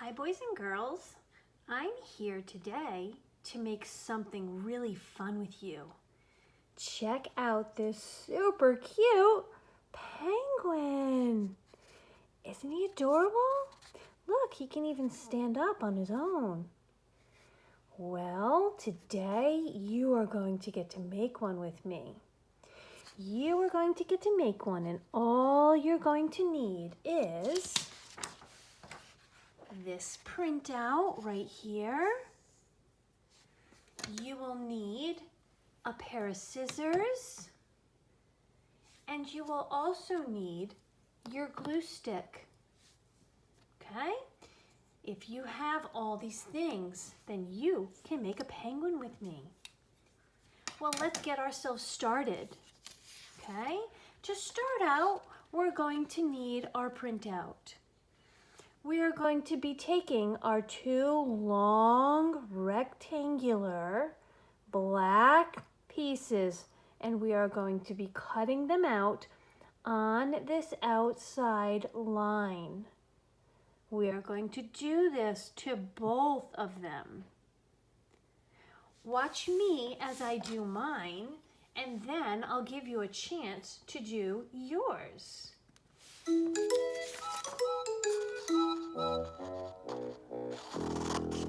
Hi boys and girls, I'm here today to make something really fun with you. Check out this super cute penguin. Isn't he adorable? Look, he can even stand up on his own. Well, today you are going to get to make one with me. You are going to get to make one, and all you're going to need is this printout right here. You will need a pair of scissors, and you will also need your glue stick. Okay? If you have all these things, then you can make a penguin with me. Well, let's get ourselves started. Okay? To start out, we're going to need our printout. We are going to be taking our two long rectangular black pieces, and we are going to be cutting them out on this outside line. We are going to do this to both of them. Watch me as I do mine, and then I'll give you a chance to do yours.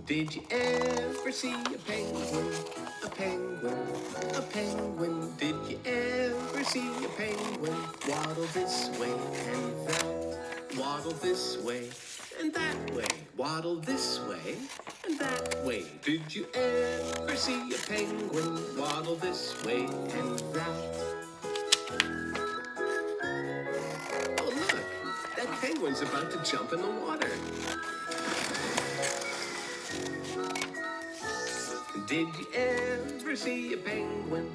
Did you ever see a penguin, a penguin, a penguin? Did you ever see a penguin waddle this way and that, waddle this way and that way, waddle this way and that way? Did you ever see a penguin waddle this way and that? Oh look, that penguin's about to jump in the water. Did you ever see a penguin,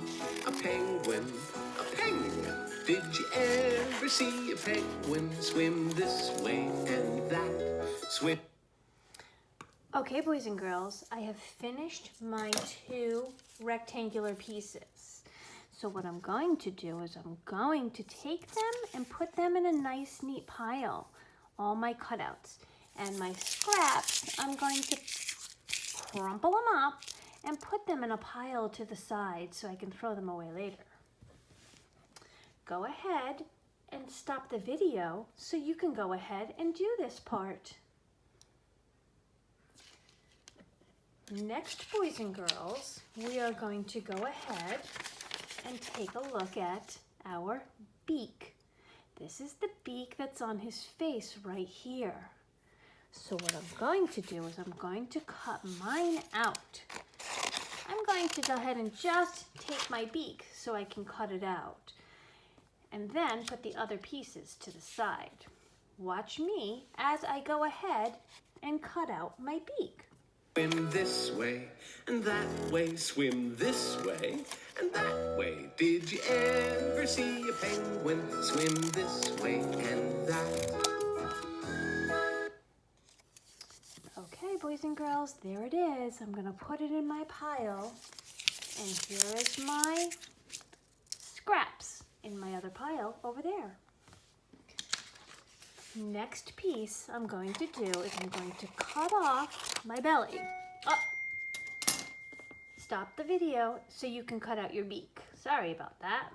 a penguin, a penguin? Did you ever see a penguin swim this way and that, swim? Okay, boys and girls, I have finished my two rectangular pieces. So what I'm going to do is I'm going to take them and put them in a nice, neat pile. All my cutouts. And my scraps, I'm going to crumple them up and put them in a pile to the side so I can throw them away later. Go ahead and stop the video so you can go ahead and do this part. Next, boys and girls, we are going to go ahead and take a look at our beak. This is the beak that's on his face right here. So what I'm going to do is I'm going to cut mine out. I'm going to go ahead and just take my beak so I can cut it out. And then put the other pieces to the side. Watch me as I go ahead and cut out my beak. Swim this way and that way, swim this way and that way. Did you ever see a penguin swim this way and that? Okay, boys and girls, there it is. I'm going to put it in my pile. And here is my scraps in my other pile over there. Next piece I'm going to do is I'm going to cut off my belly. Oh, stop the video so you can cut out your beak. Sorry about that.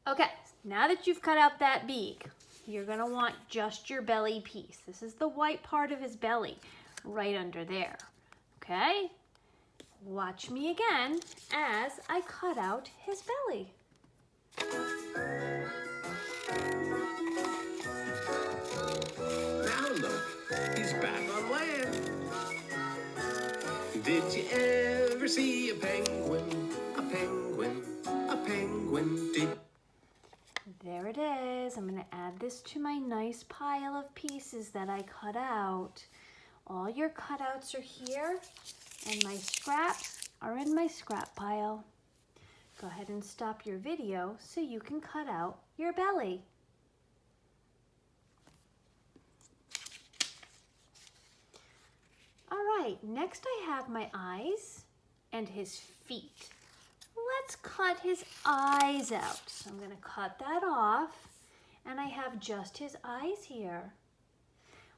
Okay, now that you've cut out that beak, you're going to want just your belly piece. This is the white part of his belly, right under there. Okay? Watch me again as I cut out his belly. Now look, he's back on land. Did you ever see a penguin, a penguin, a penguin? There it is. I'm going to add this to my nice pile of pieces that I cut out. All your cutouts are here, and my scraps are in my scrap pile. Go ahead and stop your video so you can cut out your belly. All right, next I have my eyes and his feet. Let's cut his eyes out. So I'm going to cut that off, and I have just his eyes here.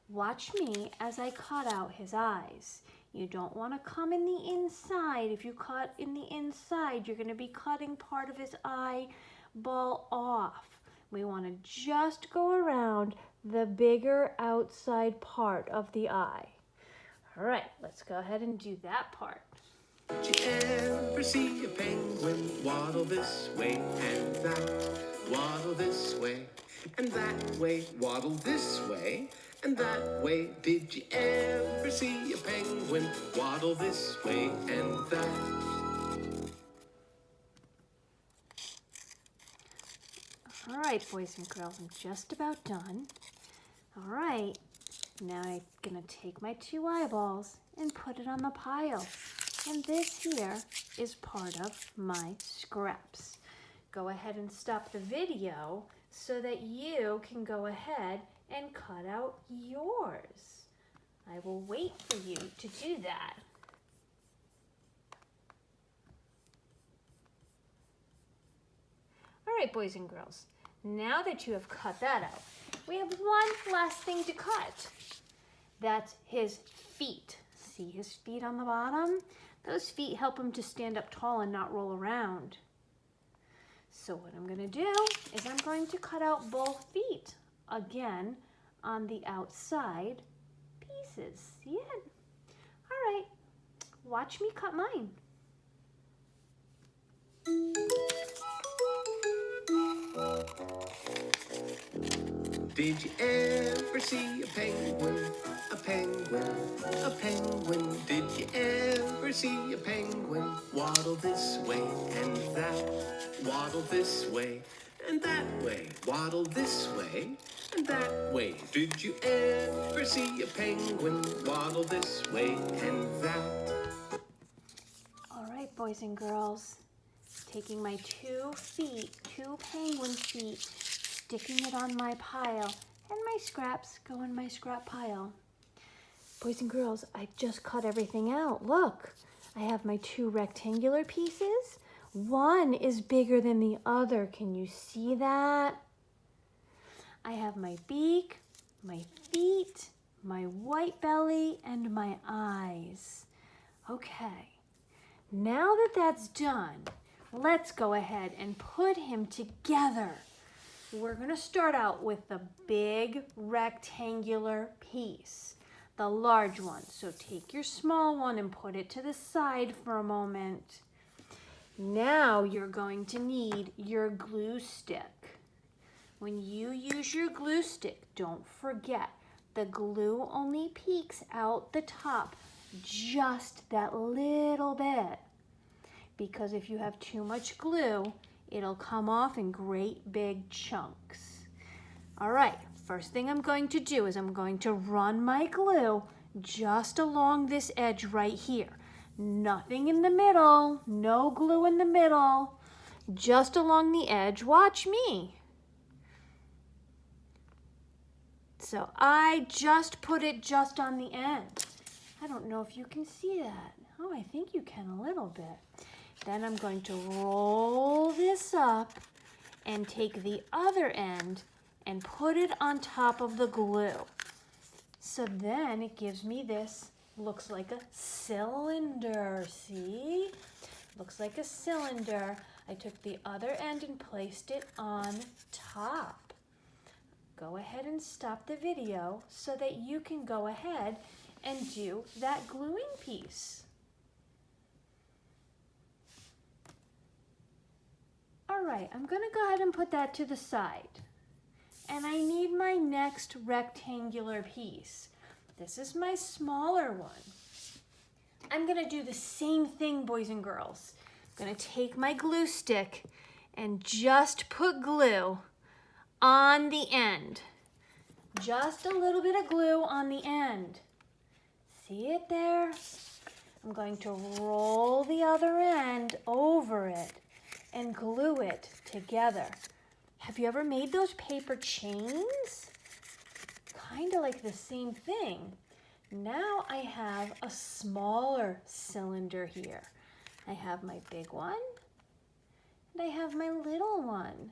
Watch me as I cut out his eyes. You don't want to come in the inside. If you cut in the inside, you're going to be cutting part of his eyeball off. We want to just go around the bigger outside part of the eye. All right, let's go ahead and do that part. Did you ever see a penguin waddle this way and that? Waddle this way and that way. Waddle this way and that way. Did you ever see a penguin waddle this way and that? All right, boys and girls, I'm just about done. All right, now I'm gonna take my 2 eyeballs and put it on the pile. And this here is part of my scraps. Go ahead and stop the video so that you can go ahead and cut out yours. I will wait for you to do that. All right, boys and girls, now that you have cut that out, we have one last thing to cut. That's his feet. See his feet on the bottom? Those feet help him to stand up tall and not roll around. So what I'm going to do is I'm going to cut out both feet again on the outside pieces. See it? All right, watch me cut mine. Did you ever see a penguin? A penguin, a penguin. Did you ever see a penguin waddle this way and that? Waddle this way and that way. Waddle this way and that way. Did you ever see a penguin waddle this way and that? All right, boys and girls, taking my 2 feet, 2 penguin feet, sticking it on my pile, and my scraps go in my scrap pile. Boys and girls, I just cut everything out. Look, I have my 2 rectangular pieces. One is bigger than the other. Can you see that? I have my beak, my feet, my white belly, and my eyes. Okay, now that that's done, let's go ahead and put him together. We're going to start out with the big rectangular piece, the large one. So take your small one and put it to the side for a moment. Now you're going to need your glue stick. When you use your glue stick, don't forget the glue only peeks out the top just that little bit. Because if you have too much glue, it'll come off in great big chunks. All right, first thing I'm going to do is I'm going to run my glue just along this edge right here. Nothing in the middle, no glue in the middle, just along the edge. Watch me. So I just put it just on the end. I don't know if you can see that. Oh, I think you can a little bit. Then I'm going to roll this up and take the other end and put it on top of the glue. So then it gives me this, looks like a cylinder, see? Looks like a cylinder. I took the other end and placed it on top. Go ahead and stop the video so that you can go ahead and do that gluing piece. All right, I'm gonna go ahead and put that to the side. And I need my next rectangular piece. This is my smaller one. I'm gonna do the same thing, boys and girls. I'm gonna take my glue stick and just put glue on the end. Just a little bit of glue on the end. See it there? I'm going to roll the other end over it and glue it together. Have you ever made those paper chains? Kind of like the same thing. Now I have a smaller cylinder here. I have my big one and I have my little one.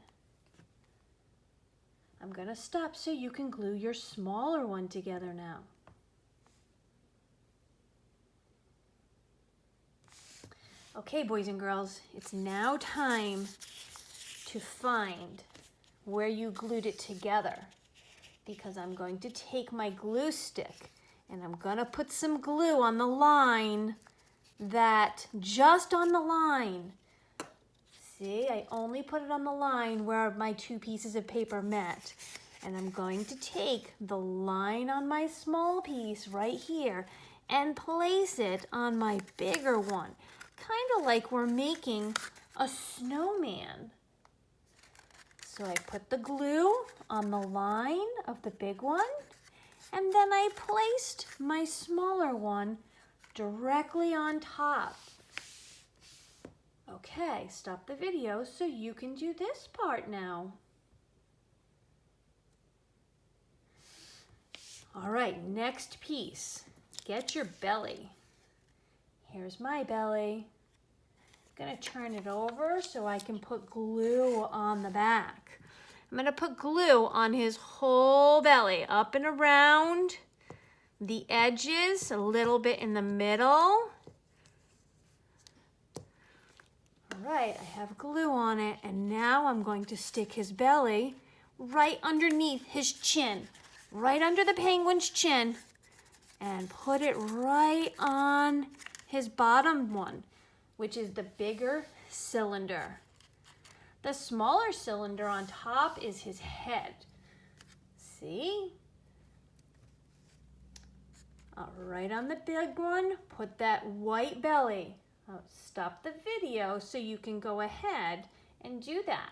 I'm going to stop so you can glue your smaller one together now. Okay, boys and girls, it's now time to find where you glued it together, because I'm going to take my glue stick and I'm going to put some glue on the line just on the line. See, I only put it on the line where my two pieces of paper met. And I'm going to take the line on my small piece right here and place it on my bigger one. Kind of like we're making a snowman. So I put the glue on the line of the big one, and then I placed my smaller one directly on top. Okay, stop the video so you can do this part now. All right, next piece. Get your belly. Here's my belly. I'm gonna turn it over so I can put glue on the back. I'm gonna put glue on his whole belly, up and around the edges, a little bit in the middle. All right, I have glue on it, and now I'm going to stick his belly right underneath his chin, right under the penguin's chin, and put it right on his bottom one, which is the bigger cylinder. The smaller cylinder on top is his head. See? Right on the big one, put that white belly. I'll stop the video so you can go ahead and do that.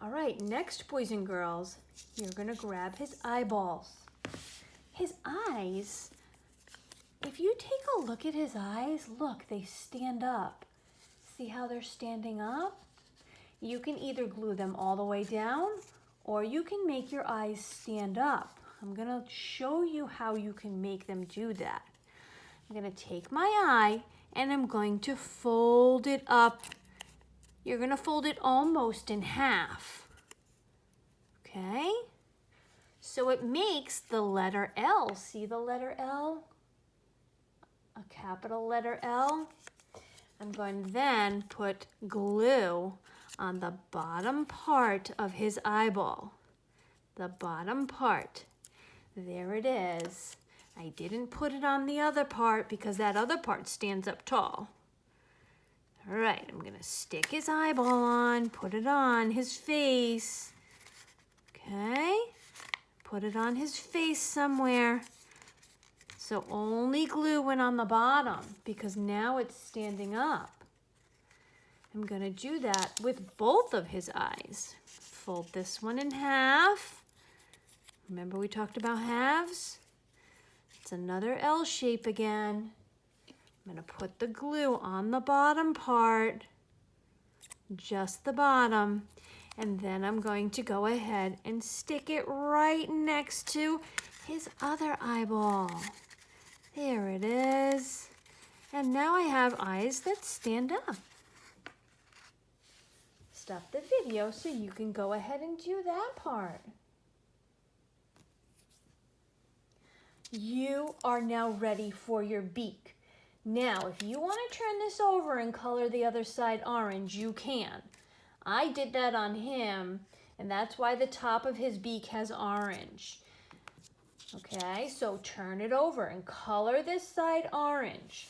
All right, next, boys and girls, you're gonna grab his eyeballs. His eyes, if you take a look at his eyes, look, they stand up. See how they're standing up? You can either glue them all the way down, or you can make your eyes stand up. I'm gonna show you how you can make them do that. I'm gonna take my eye and I'm going to fold it up. You're gonna fold it almost in half. Okay? So it makes the letter L. See the letter L? A capital letter L. I'm going to then put glue on the bottom part of his eyeball. The bottom part. There it is. I didn't put it on the other part because that other part stands up tall. All right, I'm gonna stick his eyeball on, put it on his face. Okay, put it on his face somewhere. So only glue went on the bottom because now it's standing up. I'm gonna do that with both of his eyes. Fold this one in half. Remember we talked about halves? It's another L shape again. I'm gonna put the glue on the bottom part, just the bottom, and then I'm going to go ahead and stick it right next to his other eyeball. There it is. And now I have eyes that stand up. Stop the video so you can go ahead and do that part. You are now ready for your beak. Now, if you want to turn this over and color the other side orange, you can. I did that on him, and that's why the top of his beak has orange. Okay, so turn it over and color this side orange.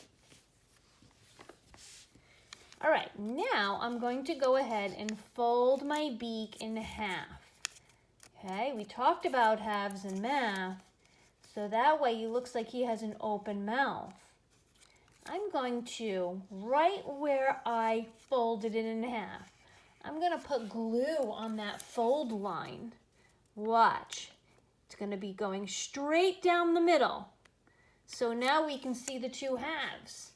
All right, now I'm going to go ahead and fold my beak in half. Okay, we talked about halves in math, so that way he looks like he has an open mouth. I'm going to, right where I folded it in half, I'm gonna put glue on that fold line. Watch, it's gonna be going straight down the middle. So now we can see the two halves.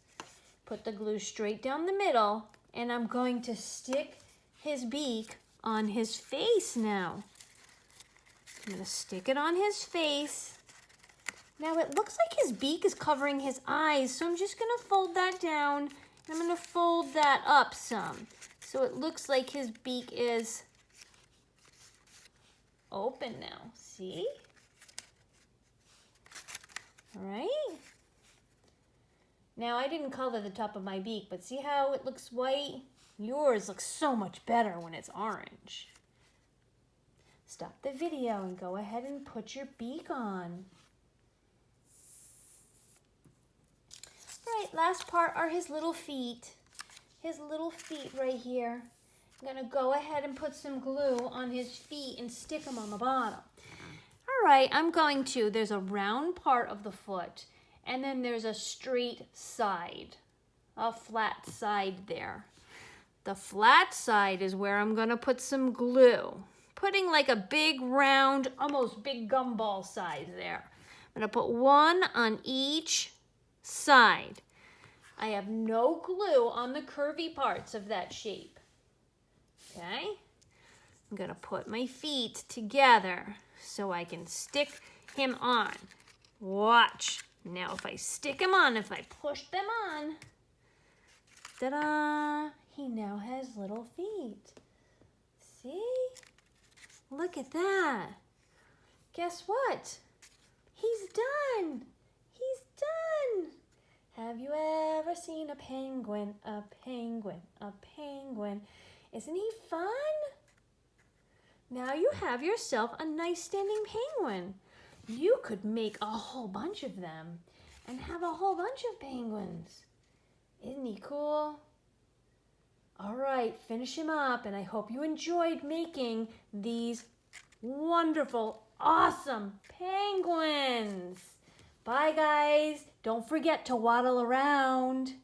Put the glue straight down the middle, and I'm going to stick his beak on his face now. I'm gonna stick it on his face. Now it looks like his beak is covering his eyes, so I'm just gonna fold that down I'm going to fold that up some so it looks like his beak is open now. See? All right. Now, I didn't color the top of my beak, but see how it looks white? Yours looks so much better when it's orange. Stop the video and go ahead and put your beak on. All right, last part are his little feet. His little feet right here. I'm gonna go ahead and put some glue on his feet and stick them on the bottom. All right, there's a round part of the foot, and then there's a straight side, a flat side there. The flat side is where I'm gonna put some glue. Putting like a big round, almost big gumball size there. I'm gonna put one on each side. I have no glue on the curvy parts of that shape. Okay? I'm gonna put my feet together so I can stick him on. Watch. Now if I stick him on, if I push them on, ta-da! He now has little feet. See? Look at that. Guess what? He's done. He's done. Have you ever seen a penguin? A penguin, a penguin. Isn't he fun? Now you have yourself a nice standing penguin. You could make a whole bunch of them and have a whole bunch of penguins. Isn't he cool? All right, finish him up, and I hope you enjoyed making these wonderful, awesome penguins. Bye, guys. Don't forget to waddle around.